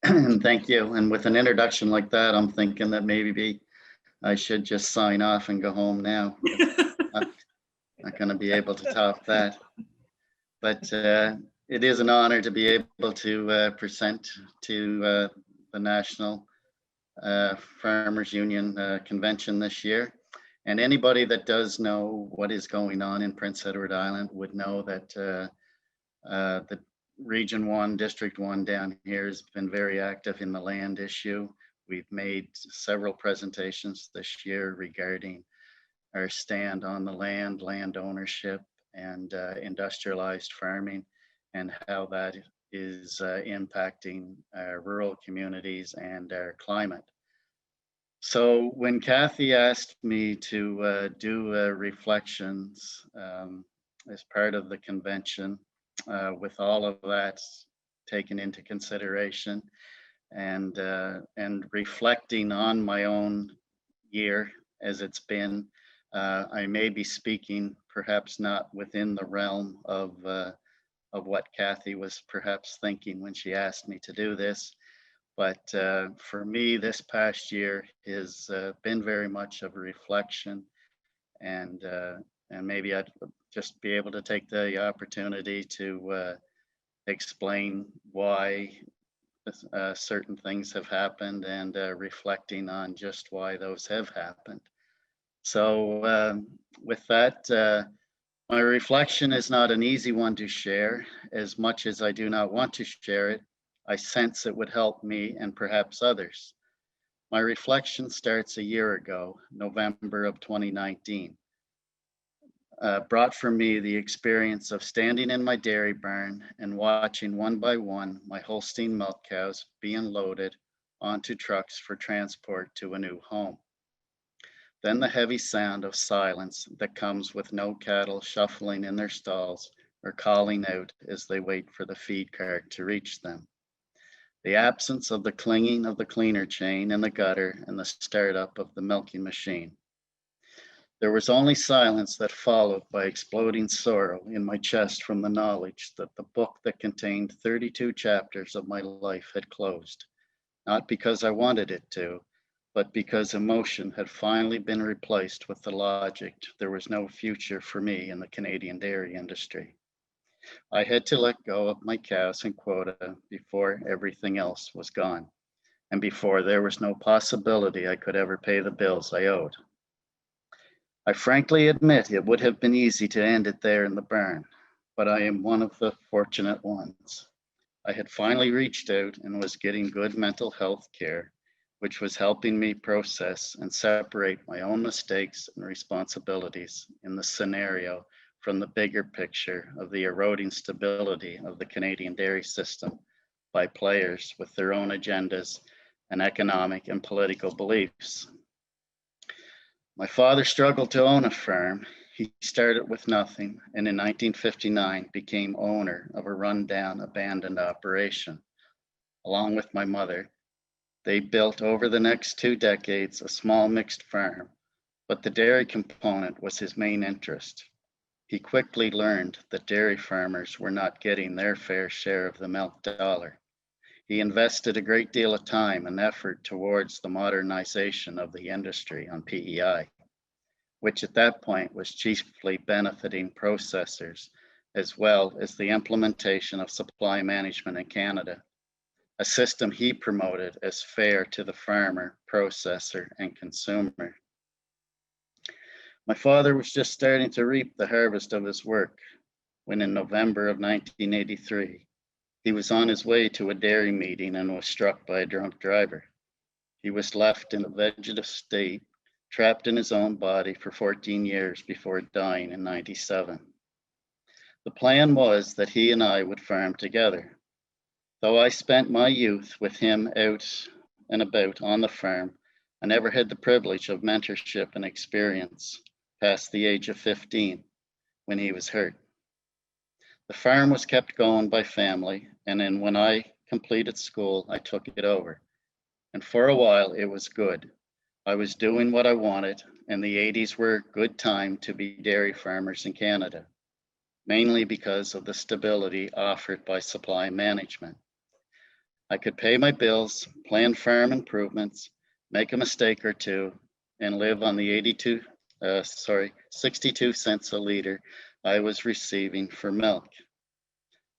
Thank you. And with an introduction like that, I'm thinking that maybe I should just sign off and go home now. I'm not going to be able to top that. But it is an honor to be able to present to the National Farmers Union Convention this year. And anybody that does know what is going on in Prince Edward Island would know that the Region 1, District 1 down here has been very active in the land issue. We've made several presentations this year regarding our stand on the land ownership, and industrialized farming, and how that is impacting our rural communities and our climate. So when Kathy asked me to do reflections as part of the convention, with all of that taken into consideration, and reflecting on my own year as it's been, I may be speaking perhaps not within the realm of what Kathy was perhaps thinking when she asked me to do this. But for me, this past year has been very much of a reflection, and maybe I'd just be able to take the opportunity to explain why certain things have happened, and reflecting on just why those have happened. So with that, my reflection is not an easy one to share. As much as I do not want to share it, I sense it would help me and perhaps others. My reflection starts a year ago, November of 2019. Brought for me the experience of standing in my dairy barn and watching one by one my Holstein milk cows being loaded onto trucks for transport to a new home. Then the heavy sound of silence that comes with no cattle shuffling in their stalls or calling out as they wait for the feed cart to reach them. The absence of the clinging of the cleaner chain in the gutter and the startup of the milking machine. There was only silence that followed by exploding sorrow in my chest from the knowledge that the book that contained 32 chapters of my life had closed, not because I wanted it to, but because emotion had finally been replaced with the logic there was no future for me in the Canadian dairy industry. I had to let go of my cows and quota before everything else was gone, and before there was no possibility I could ever pay the bills I owed. I frankly admit it would have been easy to end it there in the barn, but I am one of the fortunate ones. I had finally reached out and was getting good mental health care, which was helping me process and separate my own mistakes and responsibilities in the scenario from the bigger picture of the eroding stability of the Canadian dairy system by players with their own agendas and economic and political beliefs. My father struggled to own a farm. He started with nothing, and in 1959 became owner of a rundown, abandoned operation. Along with my mother, they built over the next 2 decades a small mixed farm, but the dairy component was his main interest. He quickly learned that dairy farmers were not getting their fair share of the milk dollar. He invested a great deal of time and effort towards the modernization of the industry on PEI, which at that point was chiefly benefiting processors, as well as the implementation of supply management in Canada, a system he promoted as fair to the farmer, processor, and consumer. My father was just starting to reap the harvest of his work when in November of 1983, he was on his way to a dairy meeting and was struck by a drunk driver. He was left in a vegetative state, trapped in his own body for 14 years before dying in 97. The plan was that he and I would farm together. Though I spent my youth with him out and about on the farm, I never had the privilege of mentorship and experience past the age of 15 when he was hurt. The farm was kept going by family, and then when I completed school, I took it over. And for a while, it was good. I was doing what I wanted, and the 80s were a good time to be dairy farmers in Canada, mainly because of the stability offered by supply management. I could pay my bills, plan farm improvements, make a mistake or two, and live on the 62 cents a liter I was receiving for milk.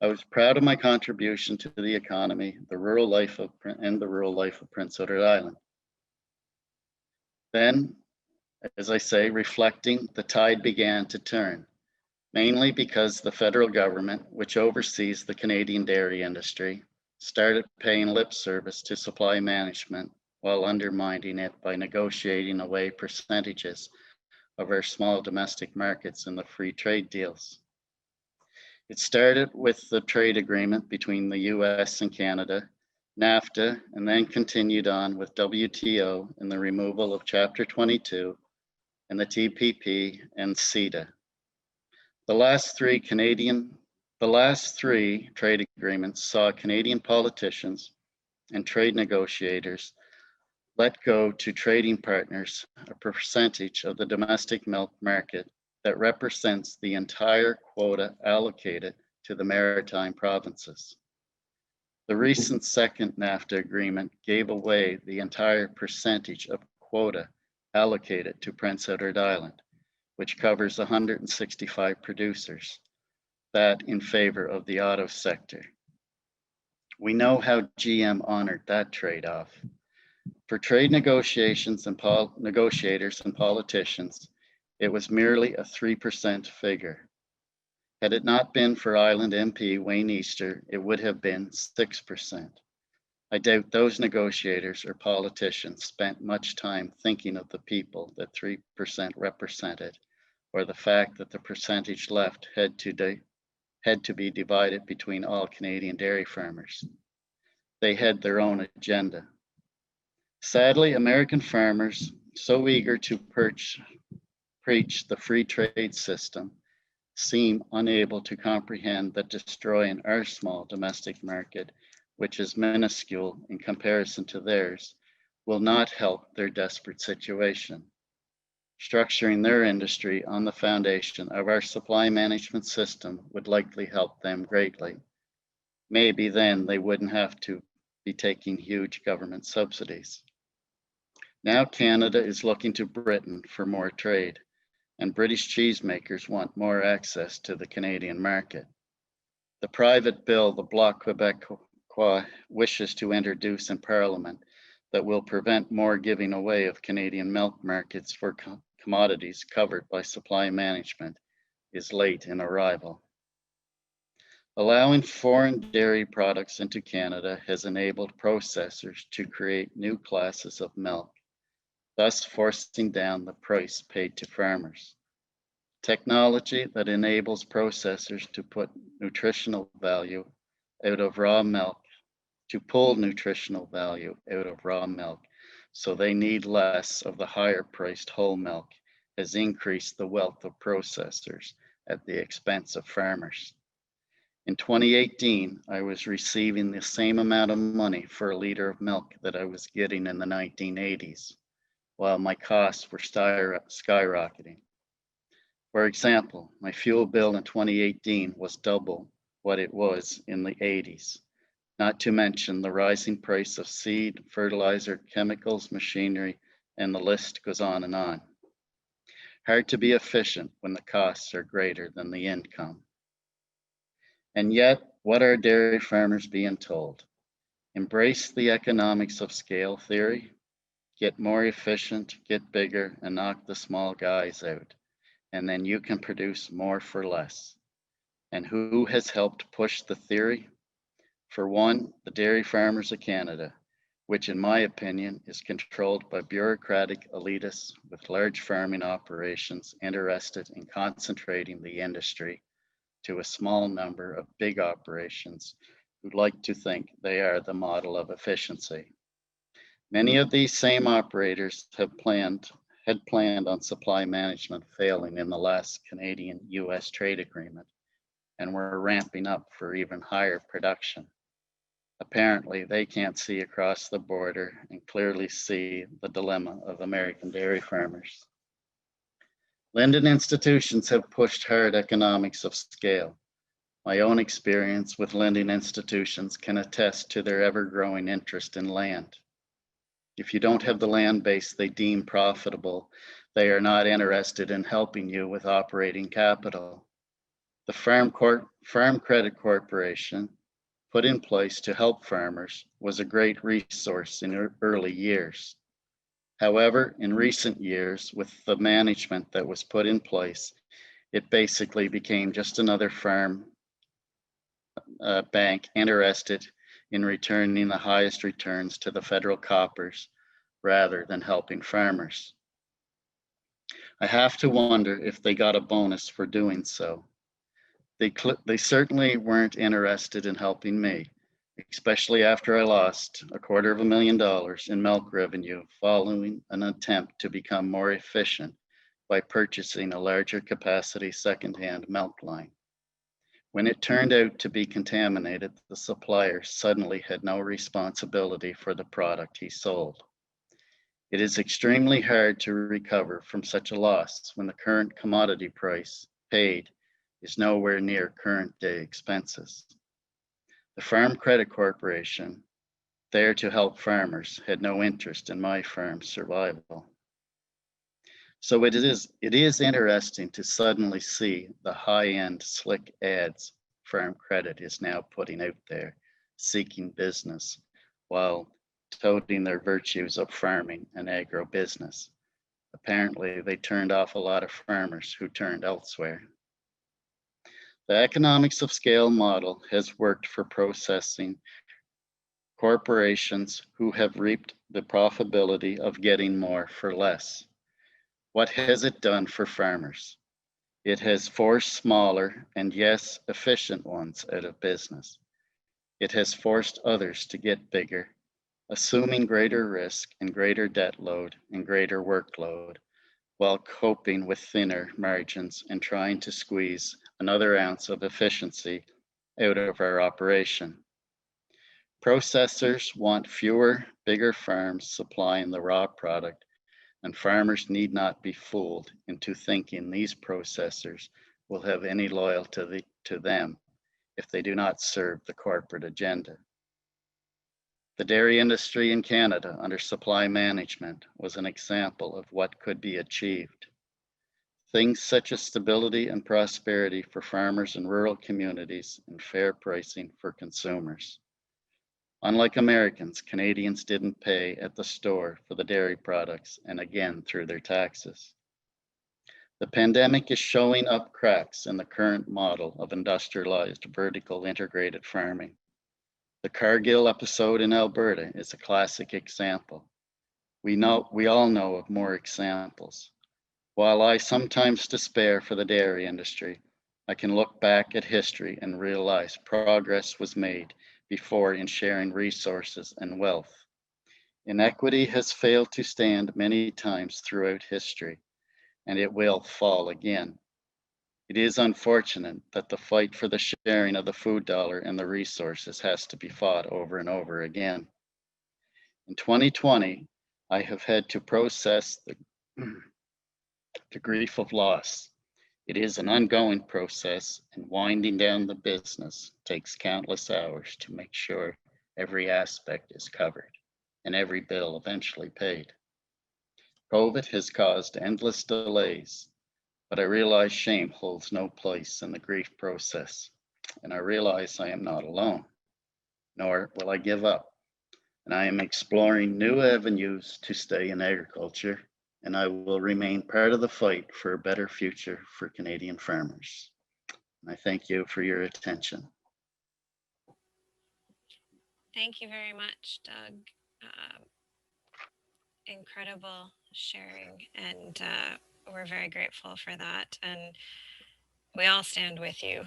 I was proud of my contribution to the economy, the rural life of Prince Edward Island. Then, as I say, reflecting, the tide began to turn, mainly because the federal government, which oversees the Canadian dairy industry, started paying lip service to supply management while undermining it by negotiating away percentages of our small domestic markets in the free trade deals. It started with the trade agreement between the US and Canada, NAFTA, and then continued on with WTO and the removal of Chapter 22 and the TPP and CETA. The last three trade agreements saw Canadian politicians and trade negotiators let go to trading partners a percentage of the domestic milk market that represents the entire quota allocated to the maritime provinces. The recent second NAFTA agreement gave away the entire percentage of quota allocated to Prince Edward Island, which covers 165 producers, that in favor of the auto sector. We know how GM honored that trade-off. For trade negotiations and negotiators and politicians, it was merely a 3% figure. Had it not been for Island MP Wayne Easter, it would have been 6%. I doubt those negotiators or politicians spent much time thinking of the people that 3% represented, or the fact that the percentage left had to be divided between all Canadian dairy farmers. They had their own agenda. Sadly, American farmers, so eager to preach the free trade system, seem unable to comprehend that destroying our small domestic market, which is minuscule in comparison to theirs, will not help their desperate situation. Structuring their industry on the foundation of our supply management system would likely help them greatly. Maybe then they wouldn't have to be taking huge government subsidies. Now Canada is looking to Britain for more trade, and British cheesemakers want more access to the Canadian market. The private bill the Bloc Québécois wishes to introduce in Parliament that will prevent more giving away of Canadian milk markets for commodities covered by supply management is late in arrival. Allowing foreign dairy products into Canada has enabled processors to create new classes of milk, thus forcing down the price paid to farmers. Technology that enables processors to put nutritional value out of raw milk, to pull nutritional value out of raw milk, so they need less of the higher priced whole milk, has increased the wealth of processors at the expense of farmers. In 2018, I was receiving the same amount of money for a liter of milk that I was getting in the 1980s, while my costs were skyrocketing. For example, my fuel bill in 2018 was double what it was in the 80s, not to mention the rising price of seed, fertilizer, chemicals, machinery, and the list goes on and on. Hard to be efficient when the costs are greater than the income. And yet, what are dairy farmers being told? Embrace the economics of scale theory, get more efficient, get bigger, and knock the small guys out. And then you can produce more for less. And who has helped push the theory? For one, the Dairy Farmers of Canada, which in my opinion is controlled by bureaucratic elitists with large farming operations interested in concentrating the industry to a small number of big operations who like to think they are the model of efficiency. Many of these same operators had planned on supply management failing in the last Canadian-US trade agreement and were ramping up for even higher production. Apparently, they can't see across the border and clearly see the dilemma of American dairy farmers. Linden institutions have pushed hard economics of scale. My own experience with lending institutions can attest to their ever-growing interest in land. If you don't have the land base they deem profitable, they are not interested in helping you with operating capital. The Farm Credit Corporation, put in place to help farmers, was a great resource in early years. However, in recent years, with the management that was put in place, it basically became just another farm bank interested in returning the highest returns to the federal coffers rather than helping farmers. I have to wonder if they got a bonus for doing so. They certainly weren't interested in helping me, especially after I lost $250,000 in milk revenue following an attempt to become more efficient by purchasing a larger capacity secondhand milk line. When it turned out to be contaminated, the supplier suddenly had no responsibility for the product he sold. It is extremely hard to recover from such a loss when the current commodity price paid is nowhere near current day expenses. The Farm Credit Corporation, there to help farmers, had no interest in my farm's survival. So it is interesting to suddenly see the high-end slick ads Farm Credit is now putting out there, seeking business, while touting their virtues of farming and agribusiness. Apparently, they turned off a lot of farmers who turned elsewhere. The economics of scale model has worked for processing corporations who have reaped the profitability of getting more for less. What has it done for farmers? It has forced smaller and, yes, efficient ones out of business. It has forced others to get bigger, assuming greater risk and greater debt load and greater workload, while coping with thinner margins and trying to squeeze another ounce of efficiency out of our operation. Processors want fewer, bigger farms supplying the raw product, and farmers need not be fooled into thinking these processors will have any loyalty to them if they do not serve the corporate agenda. The dairy industry in Canada under supply management was an example of what could be achieved. Things such as stability and prosperity for farmers in rural communities and fair pricing for consumers. Unlike Americans, Canadians didn't pay at the store for the dairy products and again through their taxes. The pandemic is showing up cracks in the current model of industrialized vertical integrated farming. The Cargill episode in Alberta is a classic example. We all know of more examples. While I sometimes despair for the dairy industry, I can look back at history and realize progress was made before in sharing resources and wealth. Inequity has failed to stand many times throughout history, and it will fall again. It is unfortunate that the fight for the sharing of the food dollar and the resources has to be fought over and over again. In 2020, I have had to process the grief of loss. It is an ongoing process, and winding down the business takes countless hours to make sure every aspect is covered and every bill eventually paid. COVID has caused endless delays, but I realize shame holds no place in the grief process, and I realize I am not alone, nor will I give up. And I am exploring new avenues to stay in agriculture, and I will remain part of the fight for a better future for Canadian farmers. And I thank you for your attention. Thank you very much, Doug. Incredible sharing, and we're very grateful for that. And we all stand with you.